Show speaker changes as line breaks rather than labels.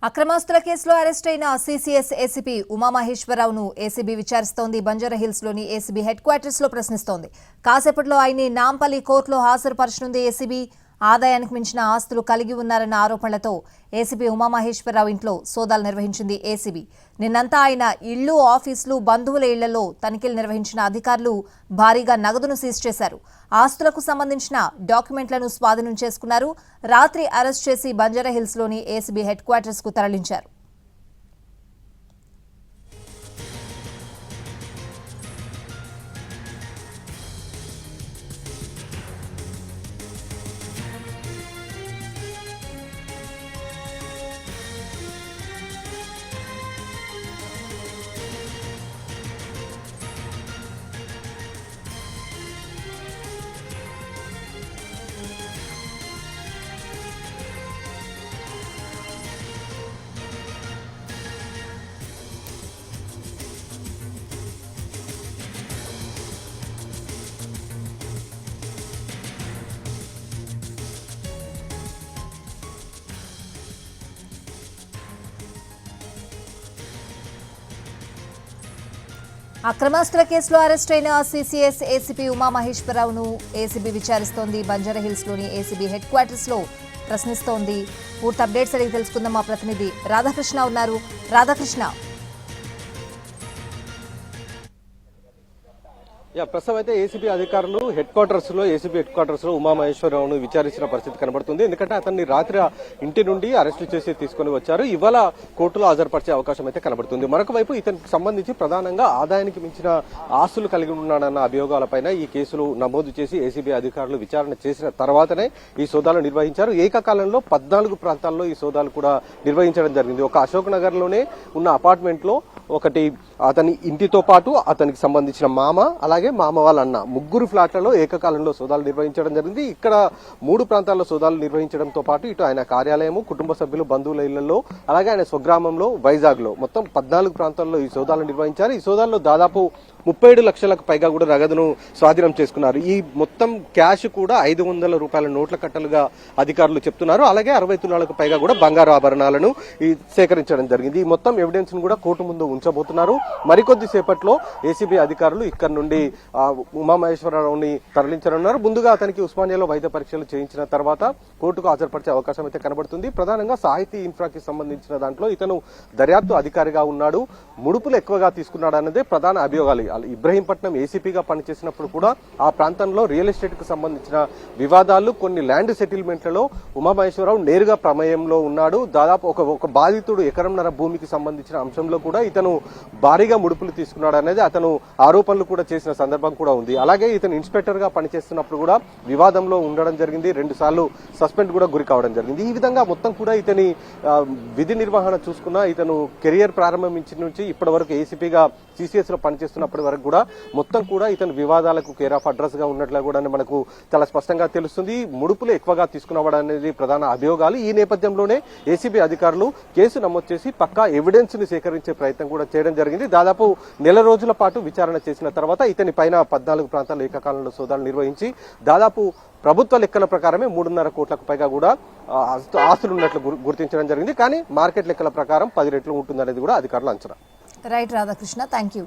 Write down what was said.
అక్రమాస్తుల కేసులో అరెస్ట్ అయిన CCS ACP ఉమామహేశ్వరరావును ఏసీబీ విచారిస్తోంది. బంజారాహిల్స్లోని ఏసీబీ హెడ్ క్వార్టర్స్ లో ప్రశ్నిస్తోంది. కాసేపట్లో ఆయన్ని నాంపల్లి కోర్టులో హాజరుపరచనుంది ఏసీబీ. ఆదాయానికి మించిన ఆస్తులు కలిగి ఉన్నారన్న ఆరోపణలతో ఏసీపీ ఉమామహేశ్వరరావు ఇంట్లో సోదాలు నిర్వహించింది ఏసీబీ. నిన్నంతా ఆయన ఇళ్లు, ఆఫీసులు, బంధువుల ఇళ్లలో తనిఖీలు నిర్వహించిన అధికారులు భారీగా నగదును సీజ్ చేశారు. ఆస్తులకు సంబంధించిన డాక్యుమెంట్లను స్వాధీనం చేసుకున్నారు. రాత్రి అరెస్ట్ చేసి బంజారాహిల్స్లోని ఏసీబీ హెడ్ క్వార్టర్స్ కు తరలించారు. అక్రమాస్తుల కేసులో అరెస్ట్ అయిన సిసిఎస్ ఏసీపీ ఉమామహేశ్వరరావును ఏసీబీ విచారిస్తోంది. బంజారాహిల్స్లోని ఏసీబీ హెడ్ క్వార్టర్స్ లో ప్రశ్నిస్తోంది. పూర్తి అప్డేట్స్ అడిగి తెలుసుకుందాం. మా ప్రతినిధి రాధాకృష్ణ ఉన్నారు. రాధాకృష్ణ,
ప్రస్తుతం అయితే ఏసీబీ అధికారులు ఏసీబీ హెడ్ క్వార్టర్స్ లో ఉమామహేశ్వరరావును విచారించిన పరిస్థితి కనబడుతుంది. ఎందుకంటే అతన్ని రాత్రి ఇంటి నుండి అరెస్టు చేసి తీసుకుని వచ్చారు. ఇవాళ కోర్టులో హాజరుపరిచే అవకాశం అయితే కనబడుతుంది. మరొక వైపు ఇతనికి సంబంధించి ప్రధానంగా ఆదాయానికి మించిన ఆస్తులు కలిగి ఉన్నాడన్న అభియోగాలపైన ఈ కేసులు నమోదు చేసి ఏసీబీ అధికారులు విచారణ చేసిన తర్వాతనే ఈ సోదాలు నిర్వహించారు. ఏకకాలంలో 14 ప్రాంతాల్లో ఈ సోదాలు కూడా నిర్వహించడం జరిగింది. ఒక అశోక్ నగర్ లోనే ఉన్న అపార్ట్మెంట్ లో ఒకటి అతని ఇంటితో పాటు అతనికి సంబంధించిన మామ, అలాగే మామ వాళ్ళ అన్న, ముగ్గురు ఫ్లాట్లలో ఏకకాలంలో సోదాలు నిర్వహించడం జరిగింది. ఇక్కడ 3 ప్రాంతాల్లో సోదాలు నిర్వహించడంతో పాటు ఇటు ఆయన కార్యాలయము, కుటుంబ సభ్యులు, బంధువుల ఇళ్లలో, అలాగే ఆయన స్వగ్రామంలో వైజాగ్ లో మొత్తం 14 ప్రాంతాల్లో ఈ సోదాలు నిర్వహించారు. ఈ సోదాల్లో దాదాపు 37 లక్షలకు పైగా కూడా నగదును స్వాధీనం చేసుకున్నారు. ఈ మొత్తం క్యాష్ కూడా 500 రూపాయల నోట్ల కట్టలుగా అధికారులు చెప్తున్నారు. అలాగే 60 తులాలకు పైగా కూడా బంగారు ఆభరణాలను సేకరించడం జరిగింది. ఈ మొత్తం ఎవిడెన్స్ ను కూడా కోర్టు ముందు ఉంచబోతున్నారు. మరికొద్ది సేపట్లో ఏసీబీ అధికారులు ఇక్కడ నుండి ఉమామహేశ్వరరావుని తరలించనున్నారు. ముందుగా అతనికి ఉస్మానియాలో వైద్య పరీక్షలు చేయించిన తర్వాత కోర్టుకు హాజరుపరిచే అవకాశం అయితే కనబడుతుంది. ప్రధానంగా సాహితీ ఇన్ఫ్రాకి సంబంధించిన దాంట్లో ఇతను దర్యాప్తు అధికారిగా ఉన్నాడు, ముడుపులు ఎక్కువగా తీసుకున్నాడు అన్నదే ప్రధాన అభియోగాలు. ఇబ్రహీంపట్నం ఏసీపీగా పనిచేసినప్పుడు కూడా ఆ ప్రాంతంలో రియల్ ఎస్టేట్ కు సంబంధించిన వివాదాలు, కొన్ని ల్యాండ్ సెటిల్మెంట్లలో ఉమామహేశ్వరరావు నేరుగా ప్రమేయంలో ఉన్నాడు. దాదాపు ఒక బాధితుడు ఎకరంన్నర భూమికి సంబంధించిన అంశంలో కూడా ఇతను భారీగా ముడుపులు తీసుకున్నాడు అనేది అతను ఆరోపణలు కూడా చేసిన సందర్భం కూడా ఉంది. అలాగే ఇతను ఇన్స్పెక్టర్ గా పనిచేస్తున్నప్పుడు కూడా వివాదంలో ఉండడం జరిగింది. 2 సార్లు సస్పెండ్ కూడా గురి కావడం జరిగింది. ఈ విధంగా మొత్తం కూడా ఇతని విధి నిర్వహణ చూసుకున్న ఇతను కెరియర్ ప్రారంభించిన నుంచి ఇప్పటి వరకు ఏసీపీగా సిసిఎస్ లో పనిచేస్తున్నప్పటి వరకు కూడా మొత్తం కూడా ఇతను వివాదాలకు కేర్ ఆఫ్ అడ్రస్ గా ఉన్నట్లు కూడా మనకు చాలా స్పష్టంగా తెలుస్తుంది. ముడుపులు ఎక్కువగా తీసుకున్నవాడు అనేది ప్రధాన అభియోగాలు. ఈ నేపథ్యంలోనే ఏసీబీ అధికారులు కేసు నమోదు చేసి పక్కా ఎవిడెన్స్ ని సేకరించే ప్రయత్నం కూడా చేయడం జరిగింది. దాదాపు నెల రోజుల పాటు విచారణ చేసిన తర్వాత ఇతని పైన 14 ప్రాంతాల్లో ఏకకాలంలో సోదాలు నిర్వహించి దాదాపు ప్రభుత్వ లెక్కల ప్రకారమే 3.5 కోట్లకు పైగా కూడా ఆస్తులు ఉన్నట్లు గుర్తించడం జరిగింది. కానీ మార్కెట్ లెక్కల ప్రకారం 10 రెట్లు ఉంటుందనేది కూడా అధికారులు అంచనా.
Right Radhakrishna, thank you.